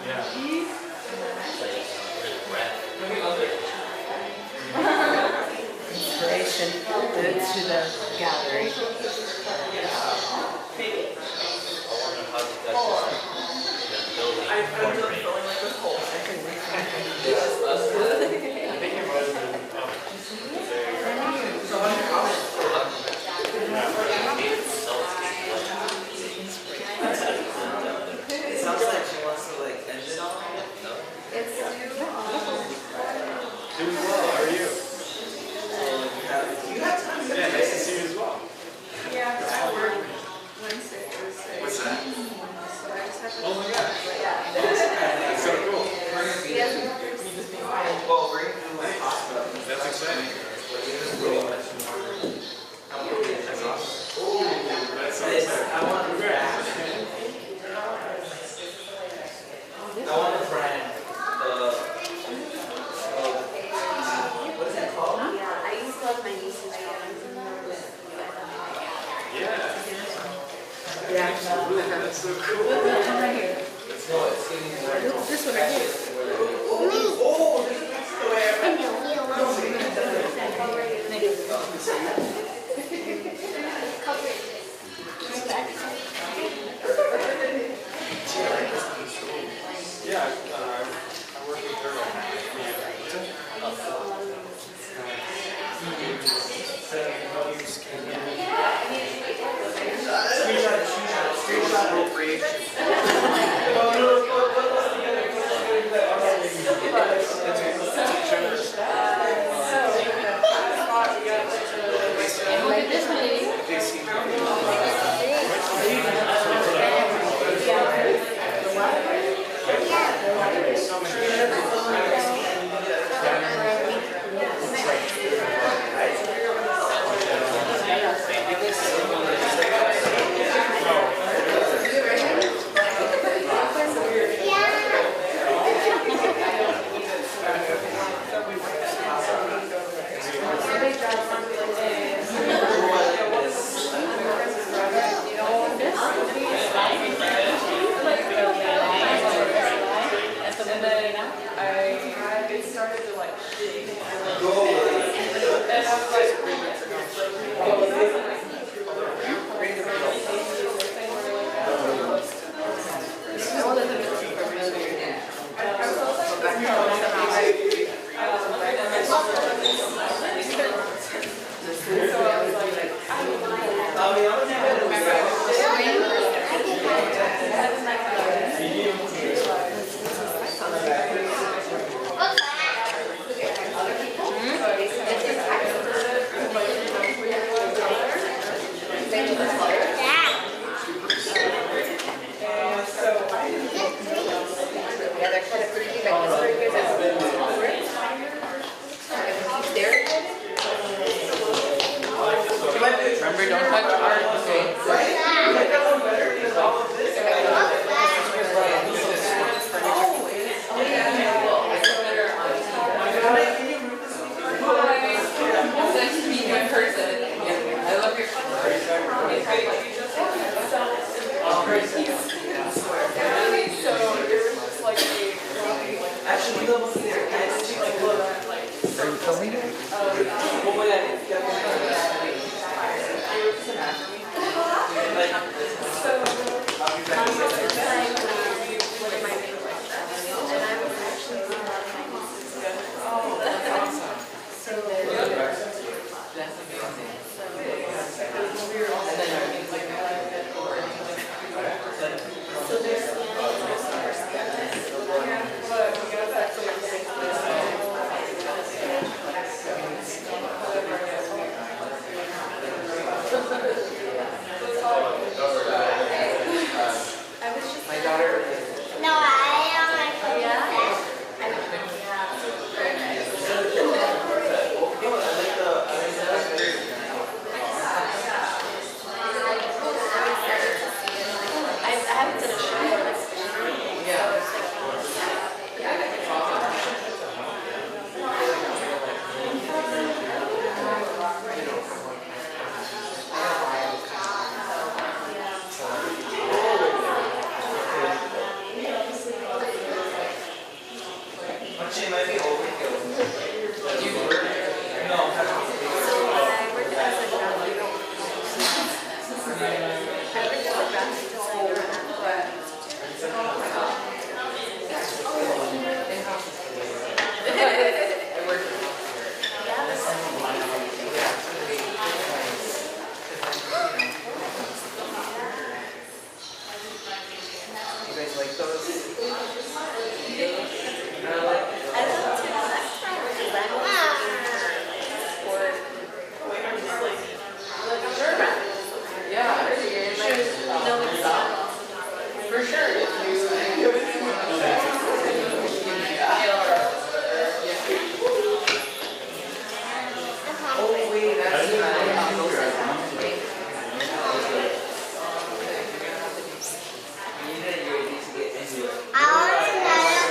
Inspiration to the gathering. I'm feeling like this whole it sounds like she wants to like end it all. It's doing well. How are you? You have time? Yeah, nice to see you as well. Yeah, I work Wednesday, Thursday. What's that? So I just have to. Oh my god. Yeah. That's so cool. Well, we're going to do like hospital. That's exciting. That's awesome. That's so exciting. I want a brand. What is that called? Yeah, I used to love my nieces. Yeah. That's so cool. Right here. Let's go. This one right here. Oh, this is the way I yeah, I work with Durham. Screenshot appropriation. Remember, don't touch art, okay? Nice to meet you in person. I love your actually, we look here. Are you filming it? She might be overkill. Do you work? No. I worked as a graphic designer, You guys like those? Yeah, for sure. Oh wait, that's I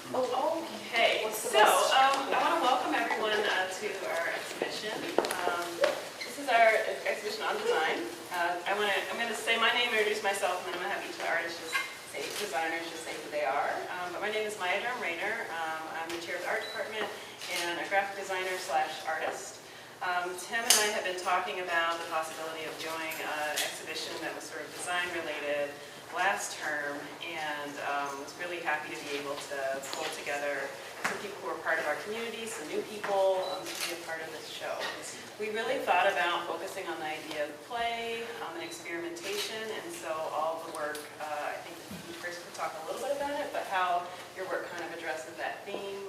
Okay, so I want to welcome everyone to our exhibition. This is our exhibition on design. I'm going to say my name, introduce myself, and then I'm going to have each of the artists designers just say who they are. But my name is Rayner. I'm the chair of the art department and a graphic designer / artist. Tim and I have been talking about the possibility of doing an exhibition that was sort of design related last term, and was really happy to be able to pull together some people who are part of our community, some new people to be a part of this show. We really thought about focusing on the idea of play and experimentation, and so all the work, I think Chris could talk a little bit about it, but how your work kind of addresses that theme.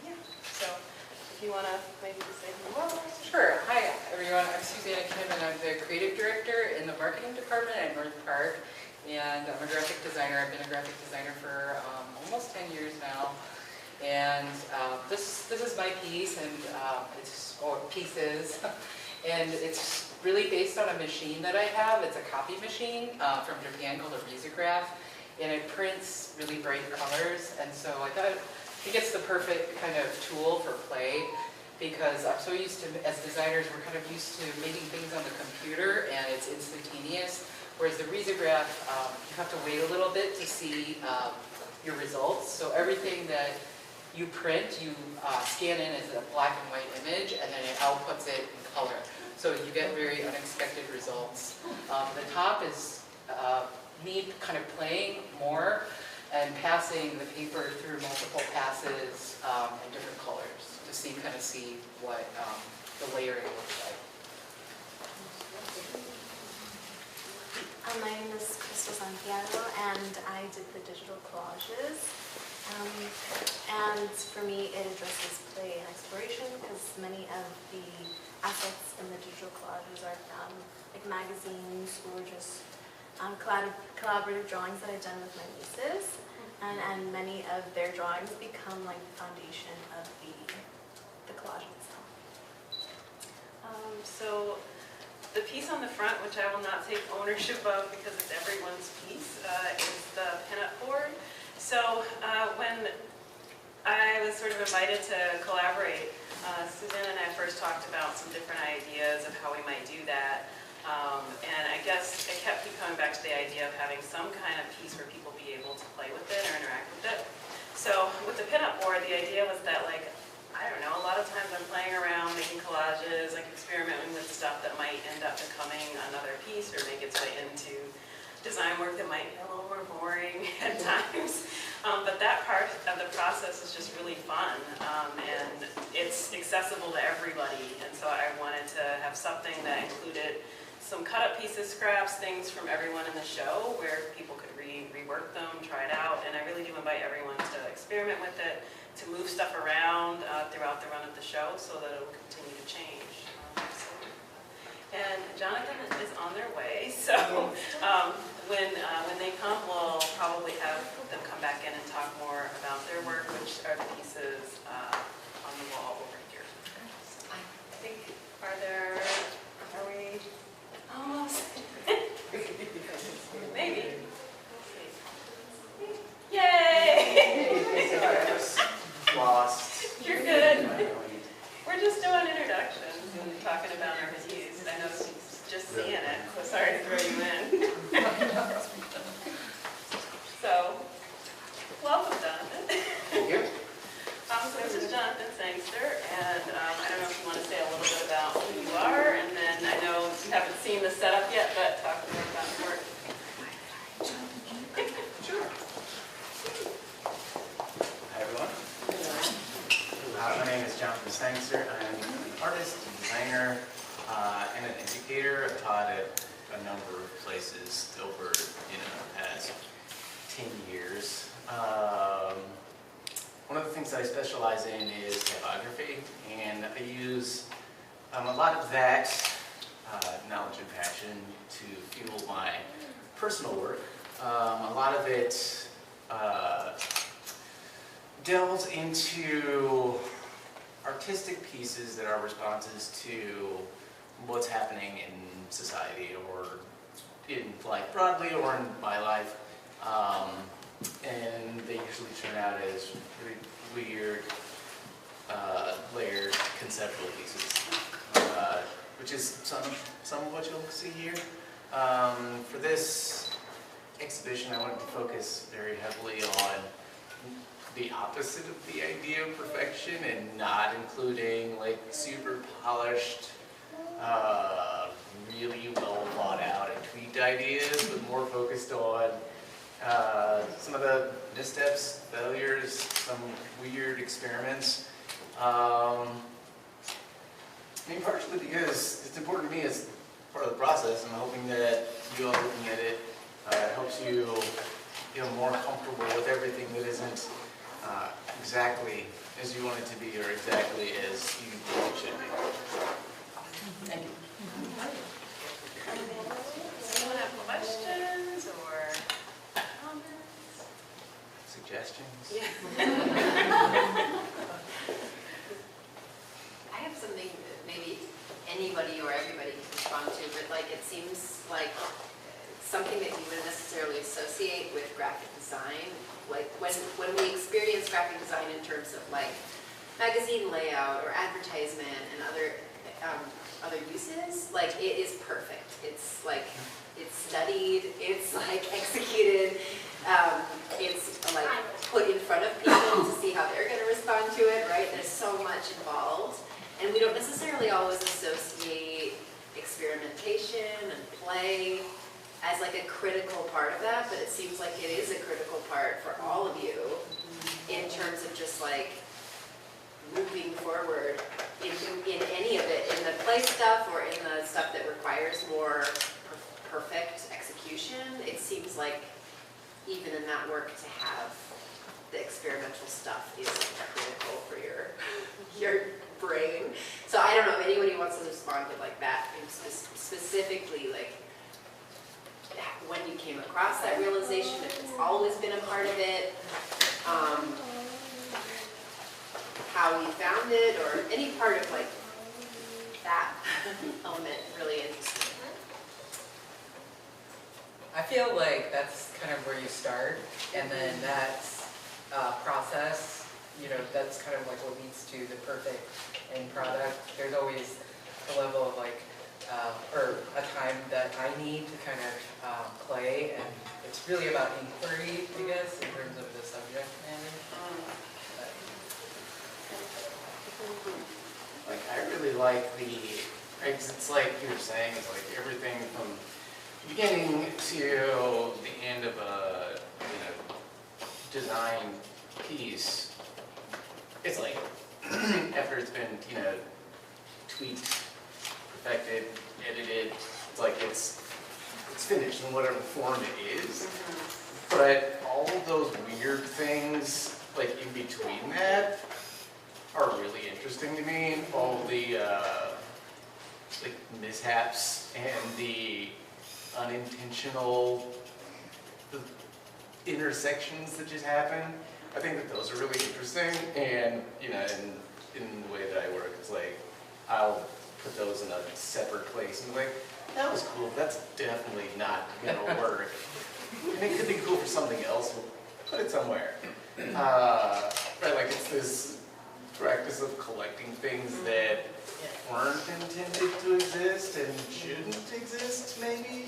Yeah, so if you want to maybe just say hello. Sure. Hi, everyone. I'm Susannah Kim, and I'm the creative director in the marketing department at North Park. And I'm a graphic designer. I've been a graphic designer for almost 10 years now. And this is my piece, and pieces. And it's really based on a machine that I have. It's a copy machine from Japan called a risograph. And it prints really bright colors. And so I think it's the perfect kind of tool for play, because I'm so used to, as designers, we're kind of used to making things on the computer and it's instantaneous. Whereas the risograph, you have to wait a little bit to see your results. So everything that you print, you scan in as a black and white image, and then it outputs it in color. So you get very unexpected results. The top is me kind of playing more and passing the paper through multiple passes in different colors to kind of see what the layering looks like. My name is Santiago, and I did the digital collages. And for me, it addresses play and exploration, because many of the assets in the digital collages are like magazines or just collaborative drawings that I've done with my nieces. And many of their drawings become like the foundation of the collage itself. So the piece on the front, which I will not take ownership of because it's everyone's piece, is the pinup board. So when I was sort of invited to collaborate, Susannah and I first talked about some different ideas of how we might do that. And I guess I kept coming back to the idea of having some kind of piece where people be able to play with it or interact with it. So with the pinup board, the idea was that, like, I don't know, a lot of times I'm playing around, making collages, like experimenting with stuff that might end up becoming another piece or make its way into design work that might be a little more boring at times. But that part of the process is just really fun, and it's accessible to everybody. And so I wanted to have something that included some cut-up pieces, scraps, things from everyone in the show where people could rework them, try it out. And I really do invite everyone to experiment with it, to move stuff around throughout the run of the show so that it will continue to change. And Jonathan is on their way, so when they come, we'll probably have them come back in and talk more about their work, which are the pieces on the wall over here. So I think, are we almost? Maybe. Yay! Lost. You're good. We're just doing introductions and talking about our piece. I know she's just seeing it, so sorry to throw you in. So, welcome, Jonathan. Thank you. So this is Jonathan Sangster, and I don't know if you want to say a little bit about who you are, and then I know you haven't seen the setup yet, but talk more about your work. Sure. Hi, everyone. My name is Jonathan Sangster. I'm an artist, a designer, and an educator. I've taught at a number of places over, the past 10 years. One of the things that I specialize in is typography, and I use a lot of that knowledge and passion to fuel my personal work. A lot of it delves into artistic pieces that are responses to what's happening in society or in life broadly or in my life. and they usually turn out as really weird, layered conceptual pieces, which is some of what you'll see here. For this exhibition, I wanted to focus very heavily on the opposite of the idea of perfection and not including like super polished, really well thought out and tweaked ideas, but more focused on some of the missteps, failures, some weird experiments. I mean, partially because it's important to me as part of the process. I'm hoping that you all looking at it helps you feel more comfortable with everything that isn't exactly as you want it to be or exactly as you think it should be. Thank you. Does anyone have questions or comments? Suggestions? Yeah. I have something that maybe anybody or everybody can respond to, but like it seems like something that you wouldn't necessarily associate with graphic design. Like when we experience graphic design in terms of like magazine layout or advertisement and other uses, like it is perfect. It's like it's studied, it's like executed, it's like put in front of people to see how they're going to respond to it, right? There's so much involved, and we don't necessarily always associate experimentation and play as like a critical part of that, but it seems like it is a critical part for all of you in terms of just like moving forward in any of it, in the play stuff or in the stuff that requires more perfect execution. It seems like even in that work to have the experimental stuff is critical for your brain. So I don't know if anyone who wants to respond to like that, specifically like when you came across that realization, if it's always been a part of it, how you found it, or any part of like that element really interesting. I feel like that's kind of where you start, and then that process, you know, that's kind of like what leads to the perfect end product. There's always a level of like, or a time that I need to kind of play, and it's really about inquiry, I guess, in terms of the subject matter. Like, I really like it's like you were saying, it's like everything from beginning to the end of a, design piece. It's like, after it's been, tweaked, perfected, edited, it's like it's finished in whatever form it is. But all of those weird things, like in between that, are really interesting to me. All the like mishaps and the unintentional intersections that just happen. I think that those are really interesting, and in the way that I work, it's like I'll put those in a separate place and be like, that was cool, that's definitely not gonna work. And it could be cool for something else, we'll put it somewhere. Right, like it's this practice of collecting things that weren't intended to exist and shouldn't exist, maybe,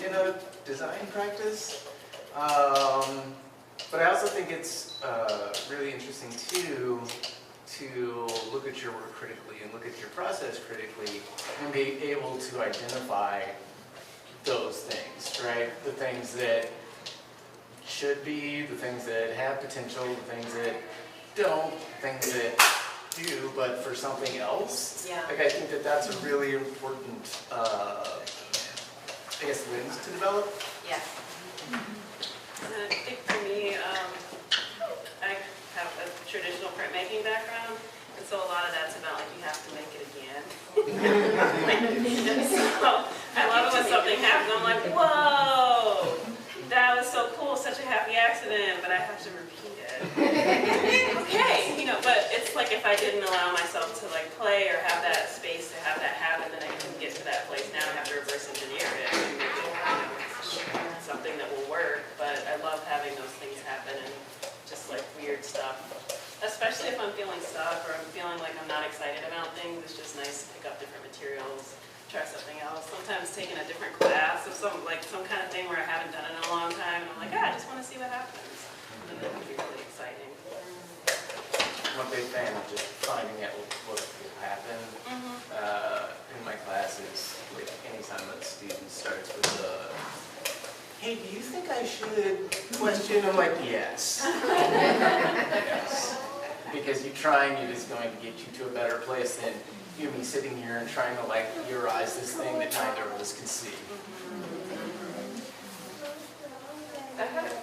in a design practice. But I also think it's really interesting too to look at your work critically and look at your process critically and be able to identify those things, right? The things that should be, the things that have potential, the things that don't, the things that do, but for something else. Yeah. Like, I think that that's a really important, I guess, lens to develop. Yeah. And I think for me, I have a traditional printmaking background, and so a lot of that's about like you have to make it again. So I love it when something happens. I'm like, whoa, that was so cool, such a happy accident, but I have to repeat it. Okay, but it's like if I didn't allow myself to like play or have that space to have that happen, then I couldn't get to that place. Now I have to reverse engineer it and make it something that will work. But I love having those things happen sometimes taking a different class of some kind of thing where I haven't done it in a long time, and I'm like, I just want to see what happens. And that would be really exciting. I'm a big fan of just finding out what will happen. In my classes, like anytime a student starts with hey, do you think I should question? I'm like, yes. Yes. Because you trying it is going to get you to a better place than you me sitting here and trying to like theorize this thing that neither of us can see. I had a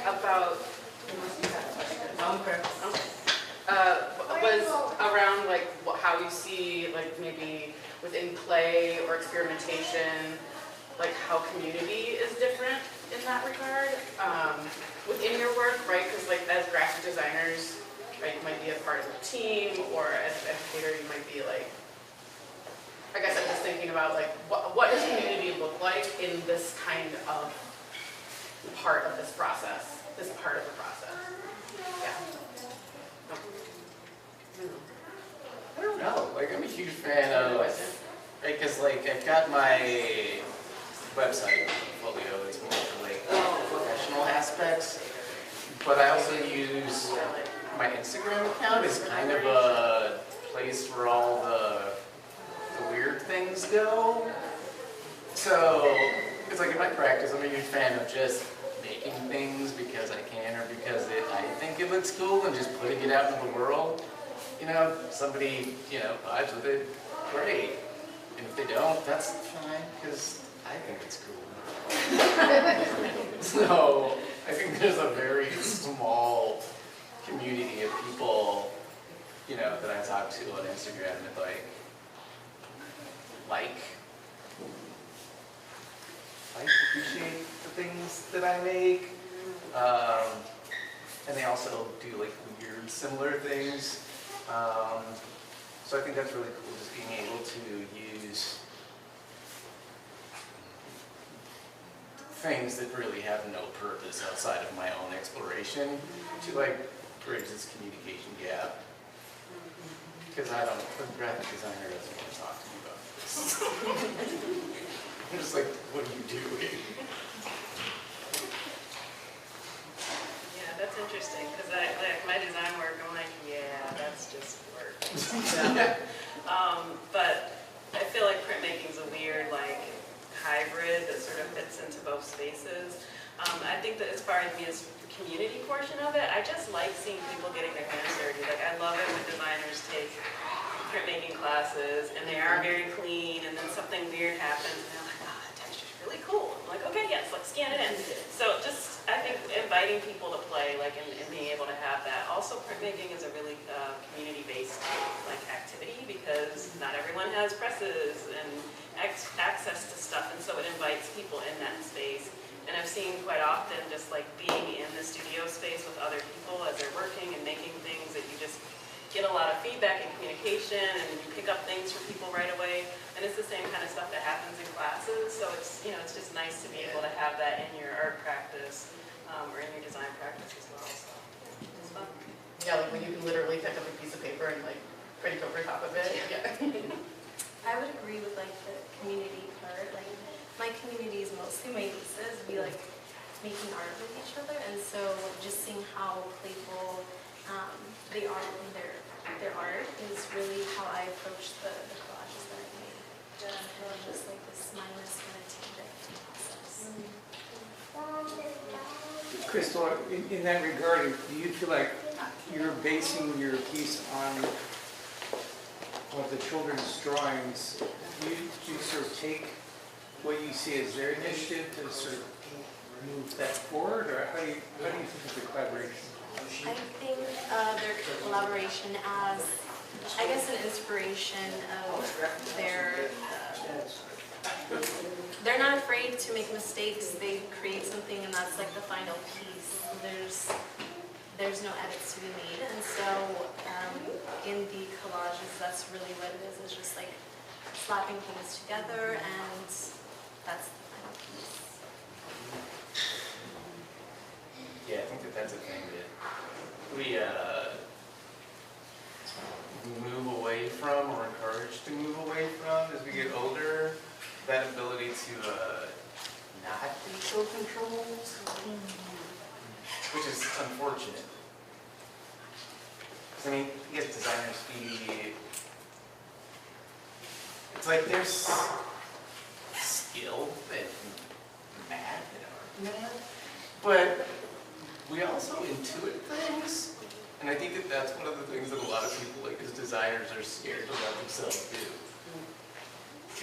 about was around like how you see like maybe within play or experimentation, like how community is different in that regard within your work, right? Because like as graphic designers, right, you might be a part of a team, or as an educator, you might be like, I guess I'm just thinking about like what does community look like in this kind of part of this process, this part of the process? Yeah. I don't know. Like, I'm a huge fan of, right, because like I've got my website portfolio. It's more for like professional aspects, but I also use my Instagram account as kind of a place where all the weird things go. So it's like in my practice, I'm a huge fan of just making things because I can or because I think it looks cool and just putting it out into the world. You know, somebody, vibes with it, great. And if they don't, that's fine, because I think it's cool. So I think there's a very small community of people, that I talk to on Instagram that appreciate the things that I make. And they also do like weird, similar things. So I think that's really cool, just being able to use things that really have no purpose outside of my own exploration to like bridge this communication gap. Because the graphic designer doesn't want to talk to me about this. I'm just like, what are you doing? Yeah, that's interesting, because my design work, I'm like, yeah, that's just work. But I feel like printmaking is a weird, hybrid that sort of fits into both spaces. I think that as far as the community portion of it, I just like seeing people getting their hands dirty. Like, I love it when designers take printmaking classes and they are very clean, and then something weird happens and they're like, oh, that texture's really cool. I'm like, okay, yes, let's scan it in. So just, I think inviting people to play, and being able to have that. Also, printmaking is a really community-based activity, because not everyone has presses and access to stuff, and so it invites people in that space. And I've seen quite often just being in the studio space with other people as they're working and making things, that you just get a lot of feedback and communication, and you pick up things from people right away. And it's the same kind of stuff that happens in classes. So it's it's just nice to be able to have that in your art practice or in your design practice as well. So it's fun. Yeah, when you can literally pick up a piece of paper and print over top of it. Yeah. I would agree with the community part. My community is mostly my nieces. We making art with each other, and so just seeing how playful they are in their art is really how I approach the collages that I made. Just this mindless kind of team process. Crystal, in that regard, do you feel like you're basing your piece on what the children's drawings? Do you sort of take what you see as their initiative to sort of move that forward, or how do you think of the collaboration? I think their collaboration as, I guess, an inspiration of they're not afraid to make mistakes. They create something, and that's the final piece. There's no edits to be made, and so in the collages, that's really what it is. It's just slapping things together, and that's the final piece. Yeah, I think that's a thing that we move away from, or encouraged to move away from, is so controlled, which is unfortunate. 'Cause, I mean, you get designers be, it's like there's skill and math and art, but we also intuit things, and I think that that's one of the things that a lot of people, like as designers, are scared to let themselves do,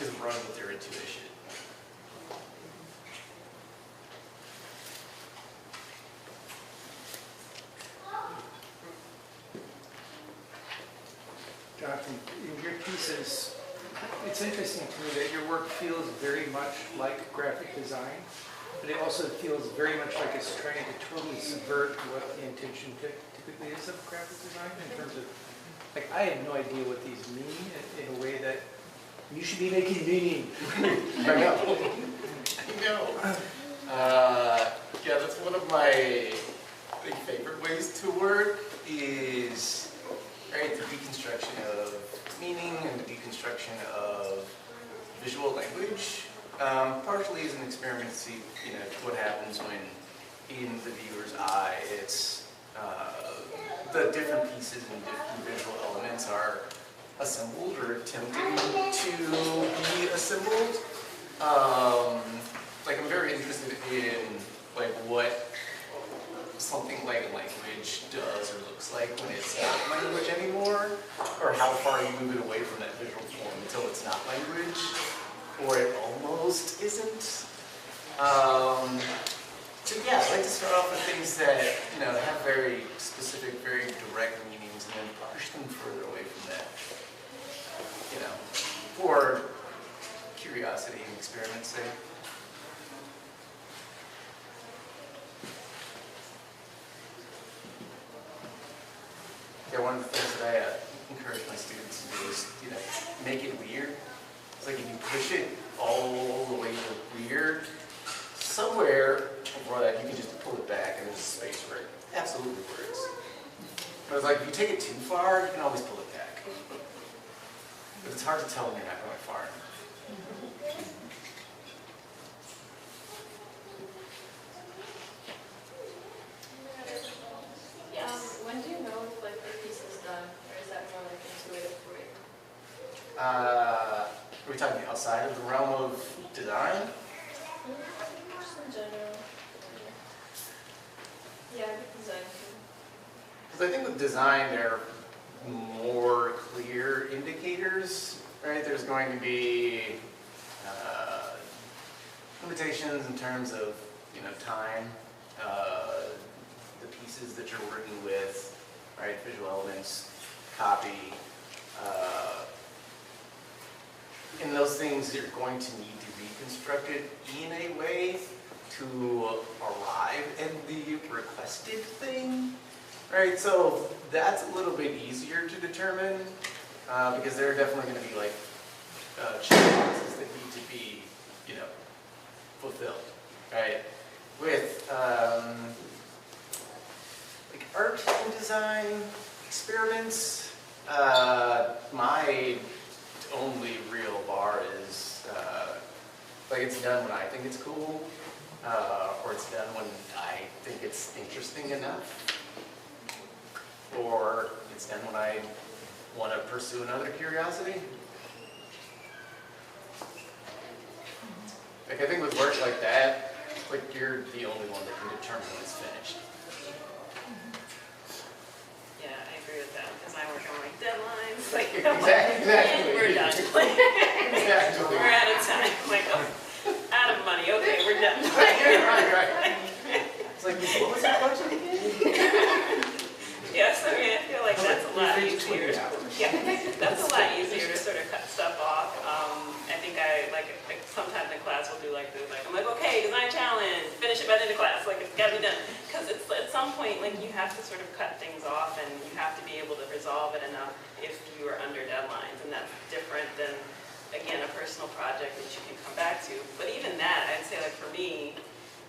is run with their intuition. Jonathan, in your pieces, it's interesting to me that your work feels very much like graphic design, but it also feels very much like it's trying to totally subvert what the intention typically is of graphic design in terms of, like, I have no idea what these mean in a way that you should be making meaning. I know. I know. Yeah, that's one of my big favorite ways to work is, right, the deconstruction of meaning and the deconstruction of visual language. Partially as an experiment to see, what happens when in the viewer's eye it's the different pieces and different visual elements are assembled or attempting to be assembled. Like I'm very interested in like what something like language does or looks like when it's not language anymore, or how far you move it away from that visual form until it's not language, or it almost isn't. So yeah, I like to start off with things that have very specific, very direct meanings, and then push them further away from that. For curiosity and experiment's sake. Yeah, one of the things that I encourage my students to do is, make it weird. It's like if you push it all the way to weird, somewhere before that you can just pull it back and there's a space where it absolutely works. But it's like if you take it too far, you can always pull it back. But it's hard to tell when you're not going far. Yes. When do you know if the piece is done, or is that more like intuitive for you? Are we talking outside of the realm of design? Just in general. Yeah, design too. Because I think with design, there are more clear indicators, right? There's going to be limitations in terms of, time, the pieces that you're working with, right? Visual elements, copy. And those things you're going to need to be constructed in a way to arrive at the requested thing. Right, so that's a little bit easier to determine because there are definitely going to be like checkboxes that need to be, fulfilled. Right, with like art and design experiments, my only real bar is like it's done when I think it's cool, or it's done when I think it's interesting enough. Or it's done when I want to pursue another curiosity. Like I think with work like that, like you're the only one that can determine when it's finished. Yeah, I agree with that, because I work on deadlines, like, Exactly. we're done. Exactly. We're out of time, out of money, okay, we're done. Right. It's like, what was that budget again? Yes, I feel like that's a lot easier. 20 hours. Yeah, that's a lot easier to sort of cut stuff off. I think I like sometimes in class we'll do I'm like, okay, design challenge, finish it by the end of class, it's gotta be done. Because it's at some point you have to sort of cut things off and you have to be able to resolve it enough if you are under deadlines, and that's different than, again, a personal project that you can come back to. But even that, I'd say for me,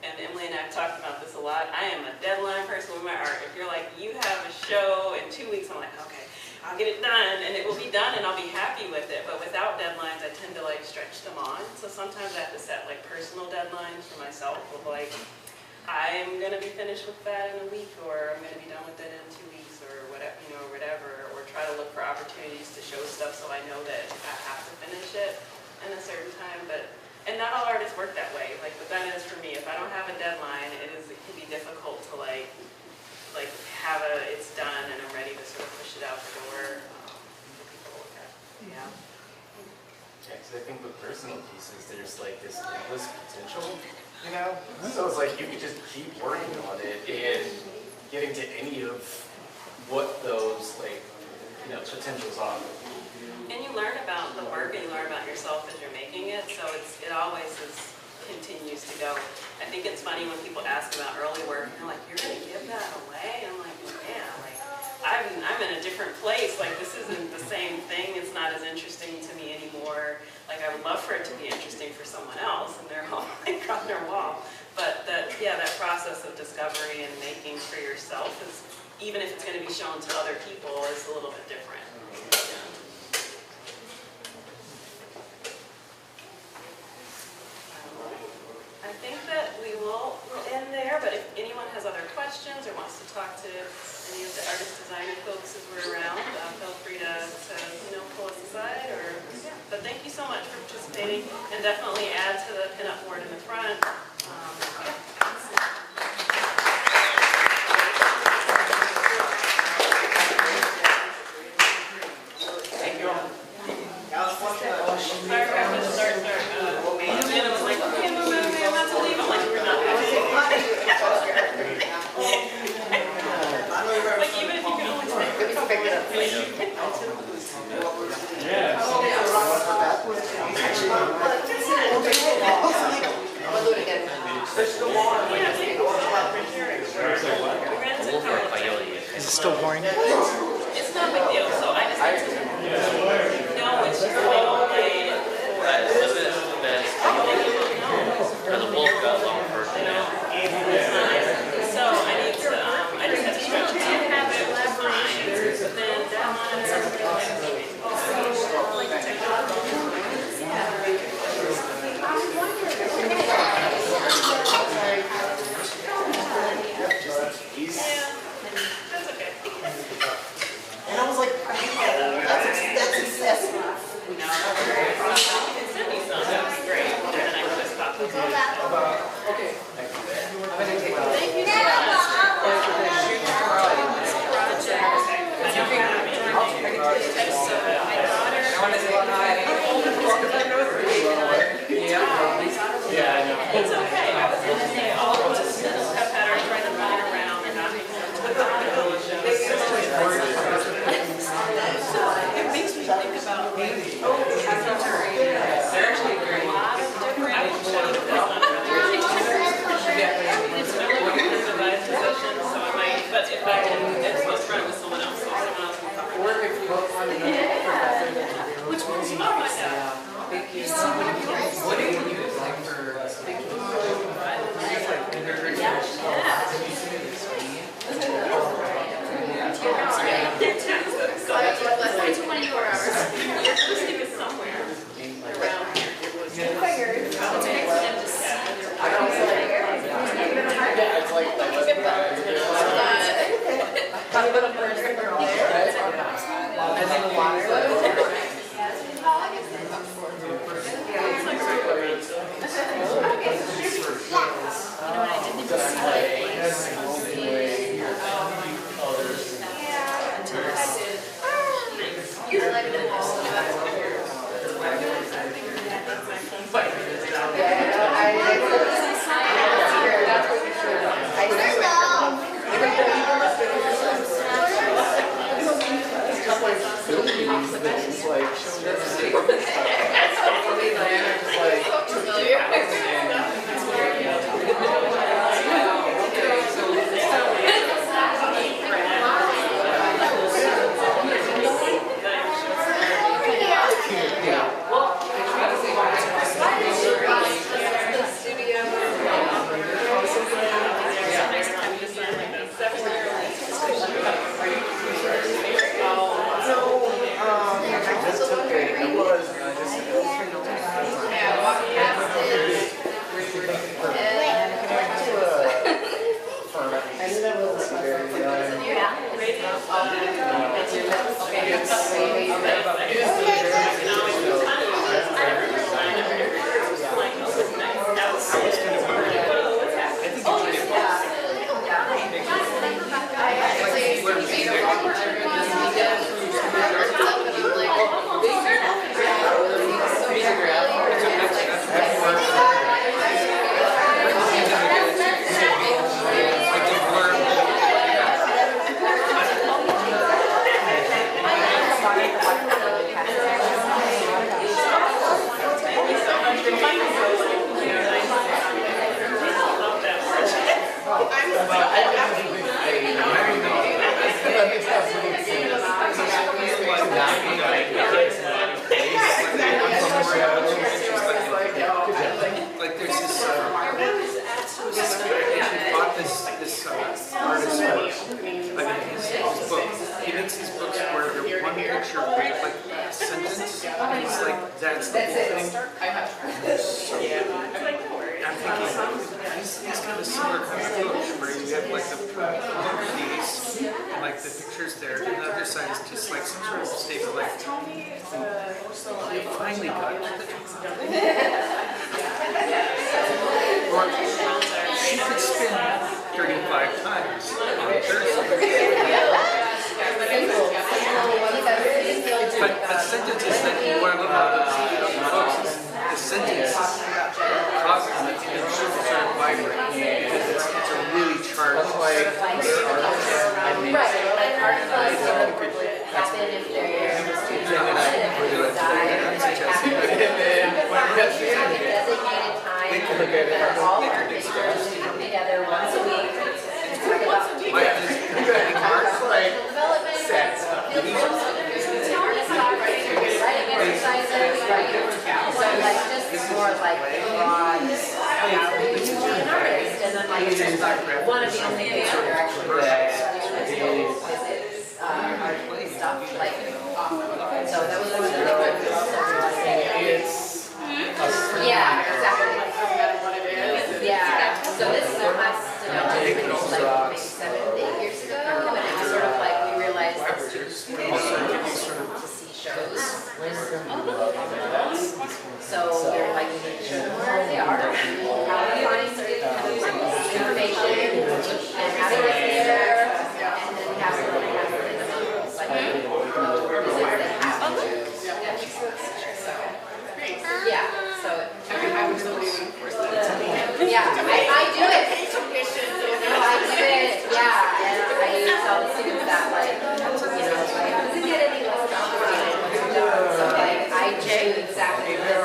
and Emily and I have talked about this a lot, I am a deadline person with my art. If you're like, you have a show in 2 weeks, I'm like, okay. I'll get it done, and it will be done, and I'll be happy with it. But without deadlines, I tend to like stretch them on. So sometimes I have to set like personal deadlines for myself of like, I'm gonna be finished with that in a week, or I'm gonna be done with it in 2 weeks, or whatever, you know, whatever. Or try to look for opportunities to show stuff so I know that I have to finish it in a certain time. And not all artists work that way. Like, but that is for me. If I don't have a deadline, it can be difficult to like have it's done and I'm ready to sort of push it out the door for people to look at. Yeah. Yeah, because I think with personal pieces, there's like this endless potential, you know? So it's like you could just keep working on it and getting to any of what those like, you know, potentials are. And you learn about the work and you learn about yourself as you're making it, so it always continues to go. I think it's funny when people ask about early work and they're like, you're going to give that away? I'm like, yeah, like I'm in a different place. Like, this isn't the same thing. It's not as interesting to me anymore. Like, I would love for it to be interesting for someone else and they're all like on their wall. But that process of discovery and making for yourself is, even if it's going to be shown to other people, is a little bit different. I think that we will end there, but if anyone has other questions or wants to talk to any of the artist designer folks as we're around, feel free to pull us aside. But thank you so much for participating, and definitely add to the pinup board in the front. Thank you all. Sorry, I have to start. Amanda was like, okay, I'm about to leave. I'm like, we're not going to like, even if you can only take a couple of Is it still boring? It's not a big deal, so I just need to know it's just like okay. The wolf got long first. So I need to, I just have to stretch it and have it fine, then that one and something yeah, that's okay. And I was like, that's excessive. No, you can send me some, that would be great, and then I can just pop those in. Okay. Like there's this, if you bought this artist's work, like his book, he makes these books where the one picture break like a sentence, and it's like, that's the whole thing. I'm thinking, he's got a similar kind of approach where you have like the piece and like the pictures there, and the other side is just like some sort of statement like, you finally got it. Or she could spin 35 times on Thursday. But the sentences that you want to look at, the sentence causes it to sort of vibrate. Because it's a really charged. Right, like art class would happen if they're students die, designated time for all art makers to come together once a week and talk about development, writing exercises, so like just more like broad outreach to an artist, and then like one of the only things that they're actually visits art stuff like so that was one of the yeah, exactly. Yeah, so this is last like maybe 7 to 8 years ago, and it was sort of like we realized that students really wanted to see shows. So we were like, we need to show more of the art, how to find information, and how to get there, and then have some like yeah, so yeah, I do it. No, I do it, yeah, and I tell the students that, like, it doesn't get any less complicated when you're done. So, like, I do exactly this.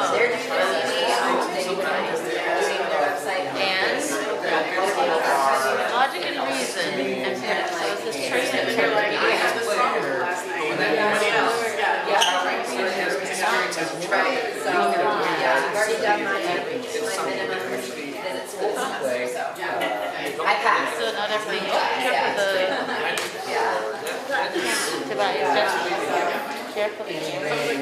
They're just really they need their website and logic and reason, and so it's this person and you're like, I had this problem last night, and then everybody else. Right, so, yeah, I've already done my minimum visits for this semester, so, I passed. So not every, Yeah. to buy just carefully. Exactly,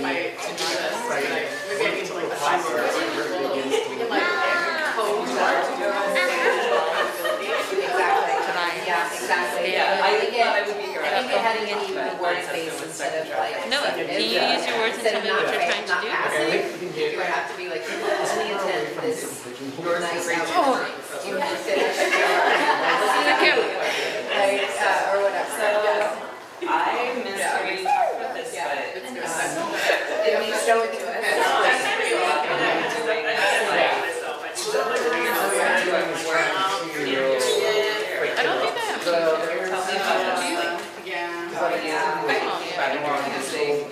yeah, exactly. Yeah, I think it heading into the word-based instead of like. No, can you use your words and tell me what you're trying to do? You would have to be like, only attend this nice outfit. You have to finish like, or whatever. So, I missed when you talked about this, but Can you show it to us? I don't think I am.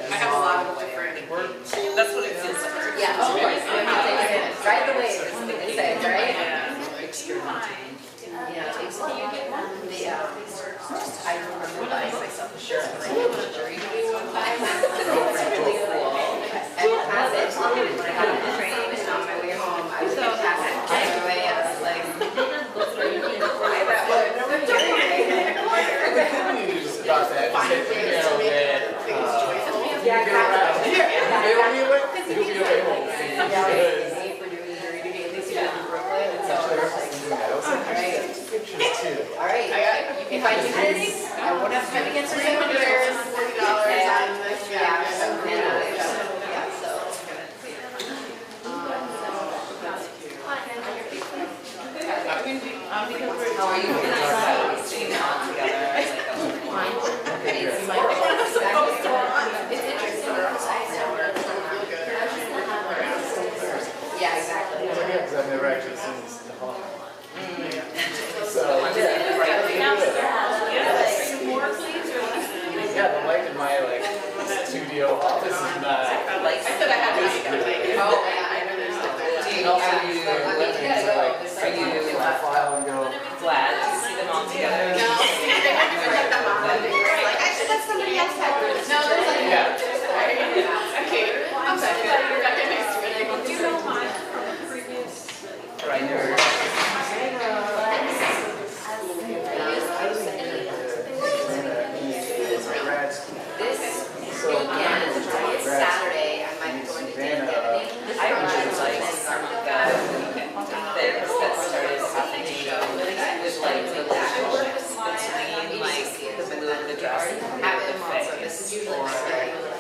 I have a lot of different, that's what it feels like. Yeah, of course. Right the way it says, right? Yeah, I remember buying myself a shirt when I did the jury duty one time. It's really cool. I will pass it when I got on the train and on my way home. I was going to pass it on my way. I was like, let's go to the fly that one. The good news about that is that Yeah, exactly. it'll be away home. For doing the jury duty, at least you live in Brooklyn, and so I was like, Pictures too. all right, if I do this, I won't have to come against the signatures. How are you? Seeing them all together, I was like, It's interesting. Yeah, exactly. Because I've never actually seen this in the hall. So, yeah, the light in my studio office is not. I said I had to make it. Oh, yeah, I know there's And also you let me into are you Yeah. Okay, I'm sorry, Rebecca, nice to meet you. Do you know mine from previous? This weekend, it's Saturday, I might be going to Durham. I really like some of the things that started happening with like the relationships between like the blue of the dress and the blue of the face, or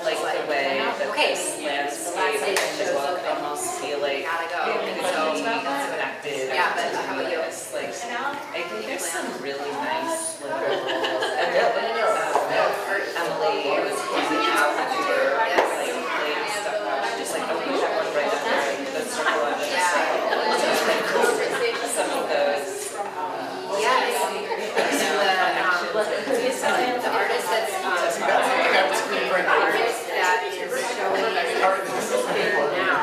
like the way that this landscape and the book almost feel like it could be connected. Yeah, but how about you? Like, I think there's some really nice little Emily was using out like playing stuff out. Just like the that one right up there, like the circle on the side. Some of those. The artist that's artist that is showing now.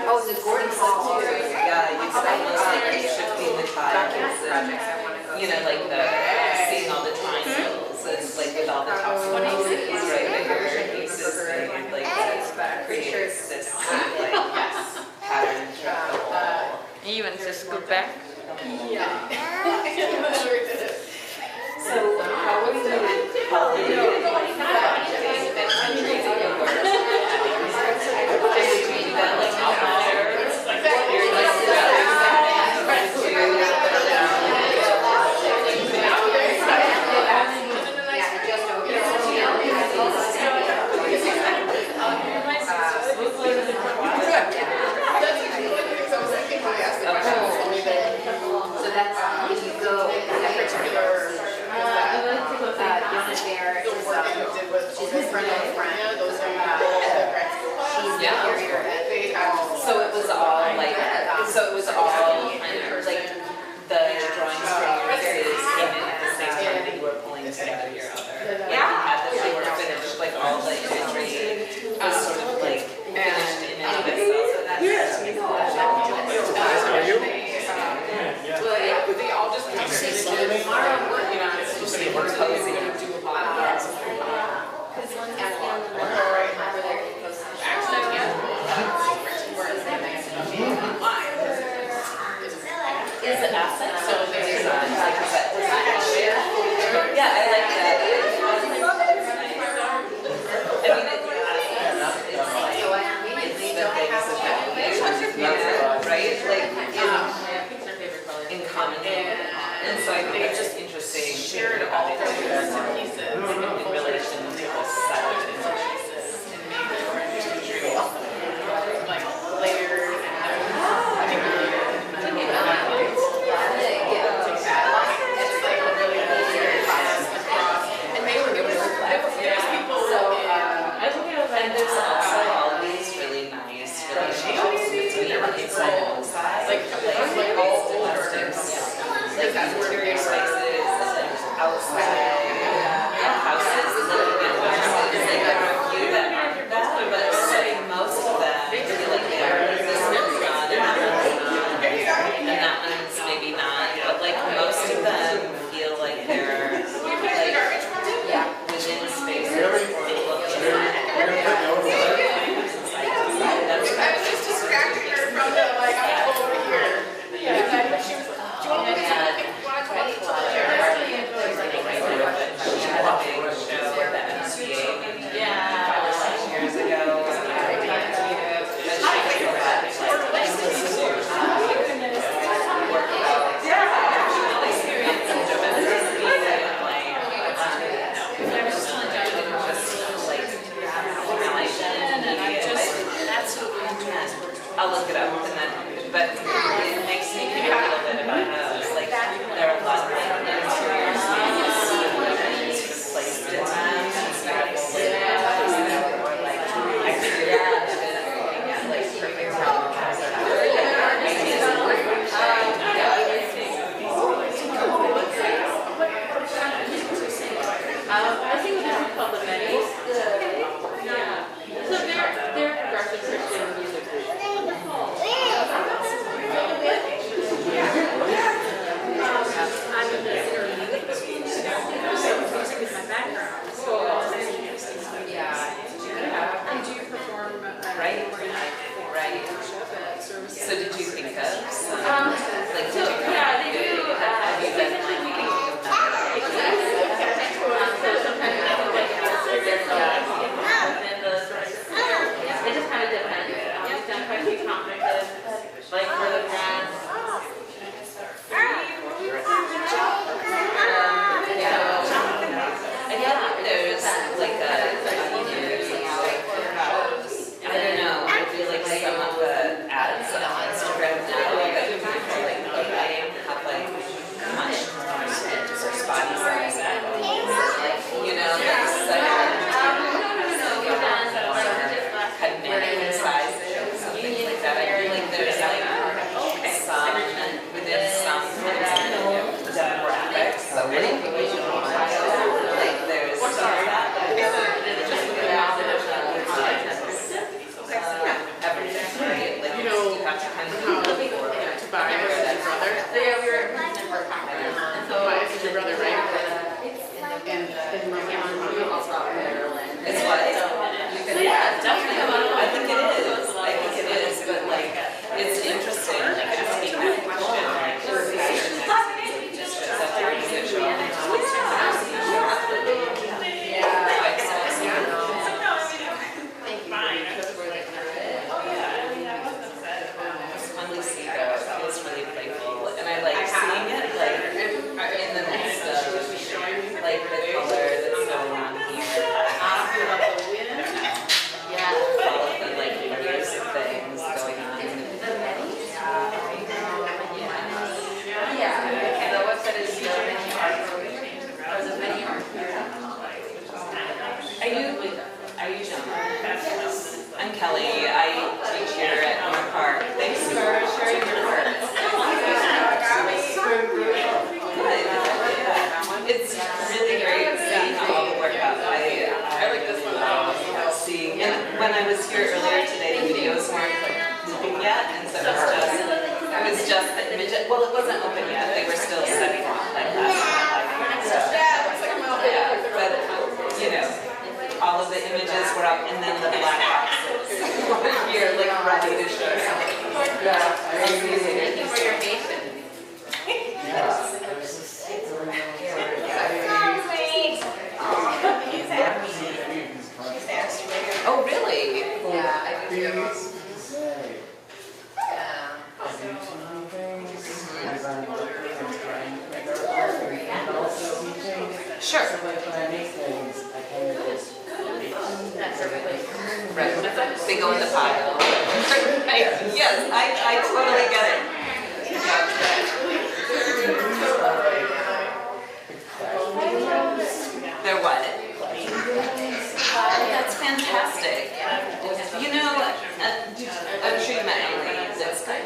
Oh, the Gordon Hall. Yeah, you said almost like shifting the tiles and, you know, like the seeing all the triangles and like with all the top ones right there, pieces and like creates this like pattern throughout the whole. You want to scoot back? Yeah. So how would you help you like out there? So that's if you go that particular Donna Bear is she's in front of a friend. She's the curator at So it was all like kind of like the drawings from your series came in at the same time that you were pulling together your other. Yeah. At the they were finished, like all the imagery was sort of like finished in and of itself. So that's Well, yeah, but they all just come here. You know, it's just like we're cozy. We're gonna do a podcast. Because one's on the over there, he posted. Actually, yeah. Is it asset? So there's Yeah, I like that. I mean, it's like so I immediately don't have right? Like in common. And so I think it's just interesting shared all the pieces in relation to the set of pieces and made different imagery, like layered and it's like a really good process across. And they were doing there's people and there's also all these really nice relationships between inside and outside. like all domestics, like interior spaces, outside houses, living in houses, like there are a few that aren't that, but like most of them feel like they're this one's not, and that one's not, and that one's maybe not, but like most of them feel like they're like within spaces. I was just distracting her from the like I'm over here. Yeah, and she was like, do you want to look at something? Want to talk about each other? the images, well, it wasn't open yet, they were still setting up like that. So, yeah, but, you know, all of the images were up and then the black boxes were here, like ready to show something. Yeah. Thank you for your patience. Oh, really? Yeah, I do too. Sure. Right. They go in the pile. Yes, I totally get it. They're what? That's fantastic. You know, I'm sure you met Emily this time.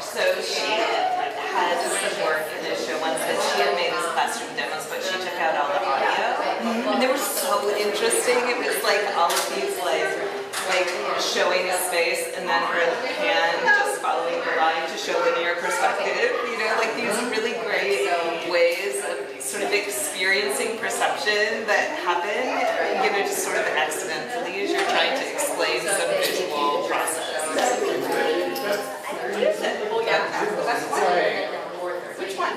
So she had some work in a show once that she had made these classroom demos, but she took out all the audio. And they were so interesting. It was like all of these like showing a space and then her hand just following the line to show linear perspective. You know, like these really great ways of sort of experiencing perception that happen, you know, just sort of accidentally as you're trying to explain some visual process. Oh yeah, that's one. Which one?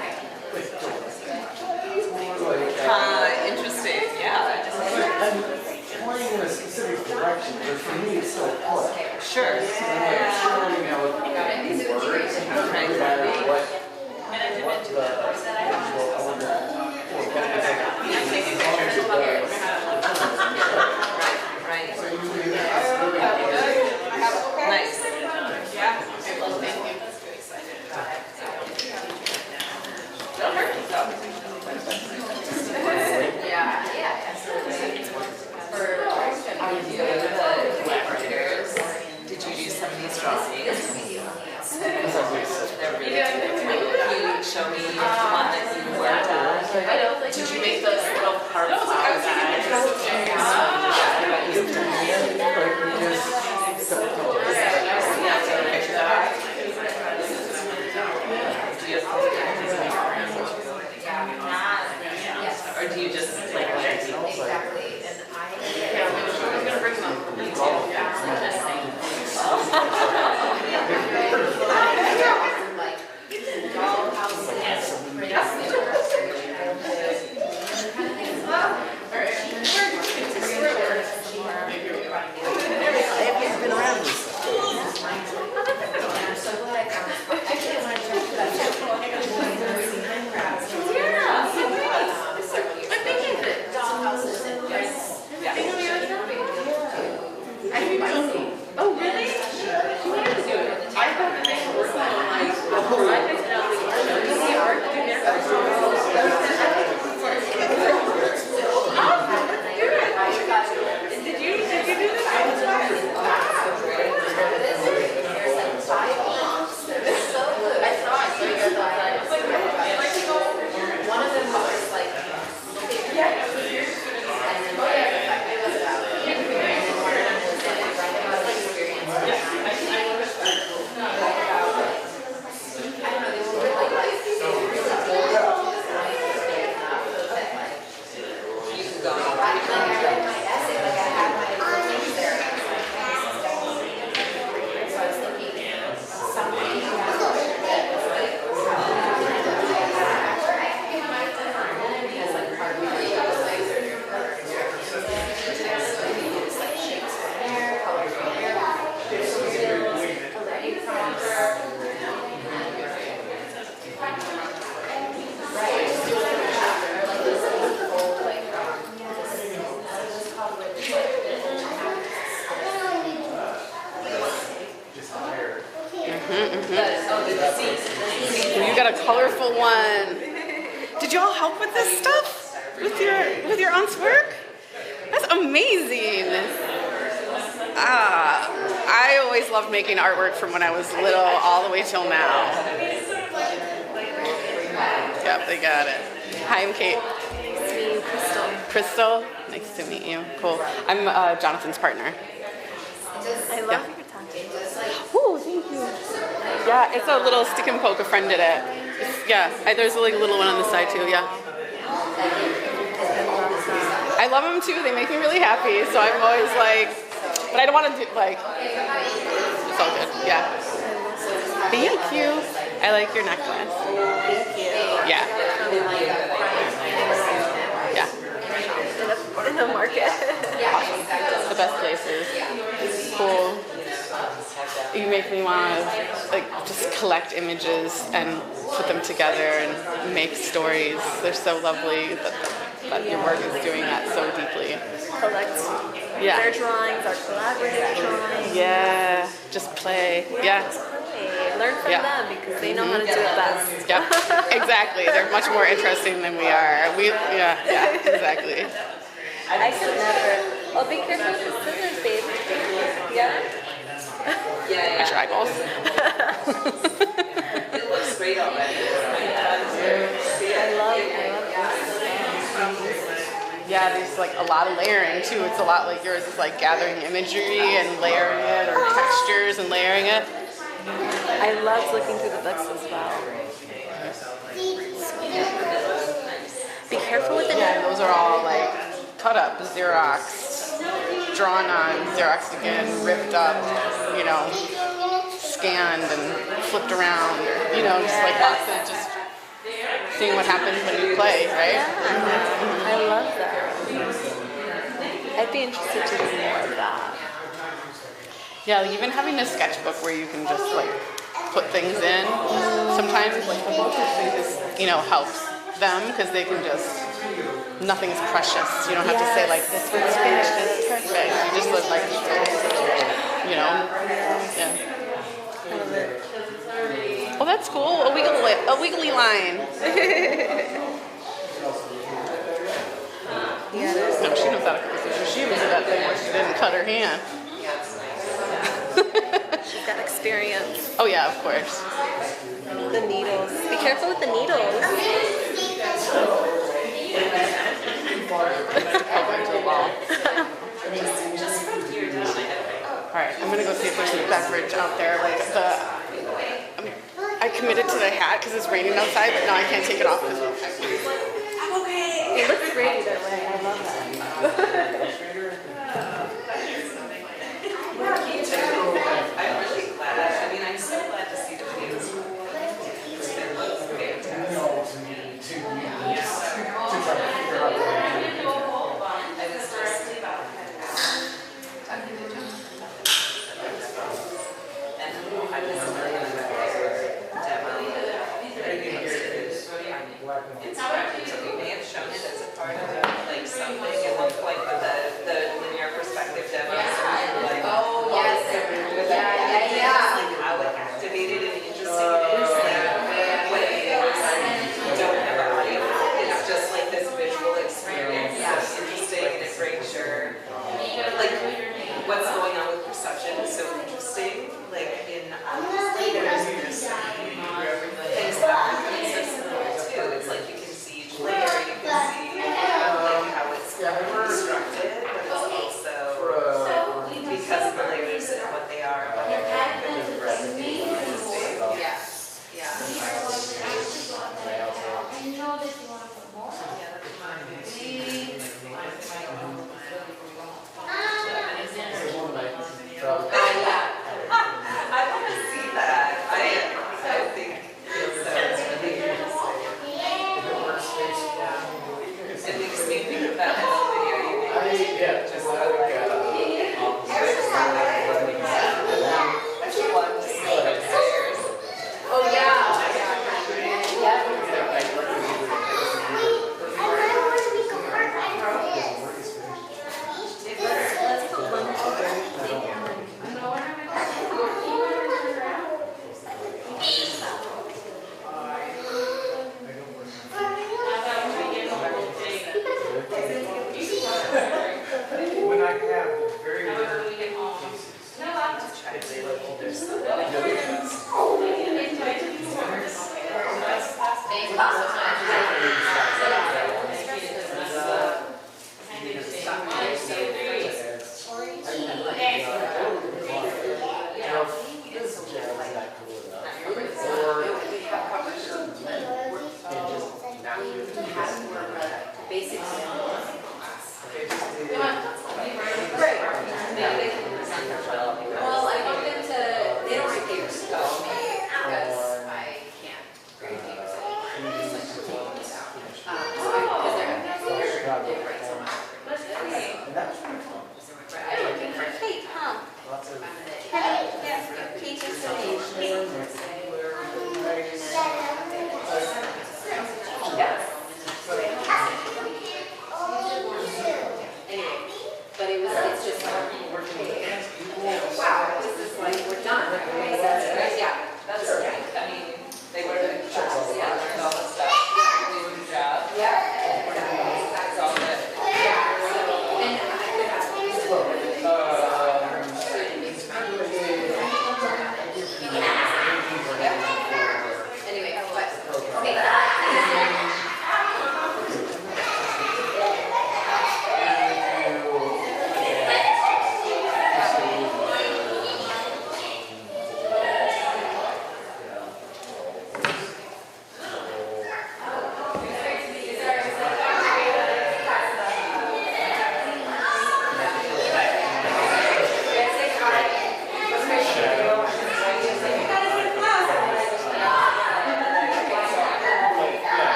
Interesting, yeah. I'm pointing in a specific direction, but for me it's still a play. Sure. So I'm like showing out what the words and figure out what the visual element or Right. so you do that. Nice. Yeah. Well, thank you. Yeah, absolutely. Did you do some of these drawings? They're really good. Can you show me one that you worked on? Did you make those little heart flowers? Or do you just like Exactly. And I was gonna bring them up for me I've been around this. Oh, really? She wanted to do it. I thought that they were working on like, I just the art in there. Did you do this? I was I saw it, so I thought one of them was like, yeah. And then, You got a colorful one. Did y'all help with this stuff? With your aunt's work? That's amazing. I always loved making artwork from when I was little all the way till now. Yep, they got it. Hi, I'm Kate. Nice to meet you, Crystal. Crystal, nice to meet you. Cool. I'm Jonathan's partner. I love your tattoo. Ooh, thank Thank you. Yeah, it's a little stick and poke. A friend did it. There's like a little one on the side too. Yeah. I love them too. They make me really happy. So I'm always like, but I don't want to do like. It's all good. Yeah. Thank you. I like your necklace. Thank you. Yeah. Yeah. In the market. The best places. Cool. You make me want to like just collect images and put them together and make stories. They're so lovely that your work is doing that so deeply. Collect their drawings, our collaborative drawings. Yeah, just play. Yeah. Learn from them because they know how to do it best. Yep, exactly. They're much more interesting than we are. Yeah, exactly. I could never. Oh, be careful with the scissors, babe. Yeah? My eyeballs. It looks great already. I love Yeah, there's like a lot of layering too. It's a lot like yours is like gathering imagery and layering it, or textures and layering it. I loved looking through the books as well. Be careful with the Yeah, those are all like cut up, Xerox, drawn on, Xerox again, ripped up, you know, scanned and flipped around, or, you know, just like lots of just seeing what happens when you play, right? Yeah, I love that. I'd be interested to do more of that. Yeah, like even having a sketchbook where you can just like put things in. Sometimes like the book is, you know, helps them because they can just, nothing's precious. You don't have to say like this one's finished, it's perfect. You just look like, you know, yeah. Oh, that's cool. A wiggly line. No, she knows how to cook. She even did that thing where she didn't cut her hand. She's got experience. Oh yeah, of course. The needles. Be careful with the needles. Alright, I'm gonna go see if there's a beverage out there. Like I committed to the hat because it's raining outside, but now I can't take it off because I'm okay. It looks great either way. I love that. I'm really glad. I mean, I'm so glad to see the videos. It looks So we may have shown it as a part of like something. It looked like the linear perspective demo. Oh, yes. Like how it activated in interesting ways. You don't have audio. It's just like this visual experience. It's interesting and it brings your like what's going on with perception is so interesting. Like in there's things that are so similar too. It's like you can see each layer, you can see like how it's constructed, but it's also because of the layers and what they are. Yeah.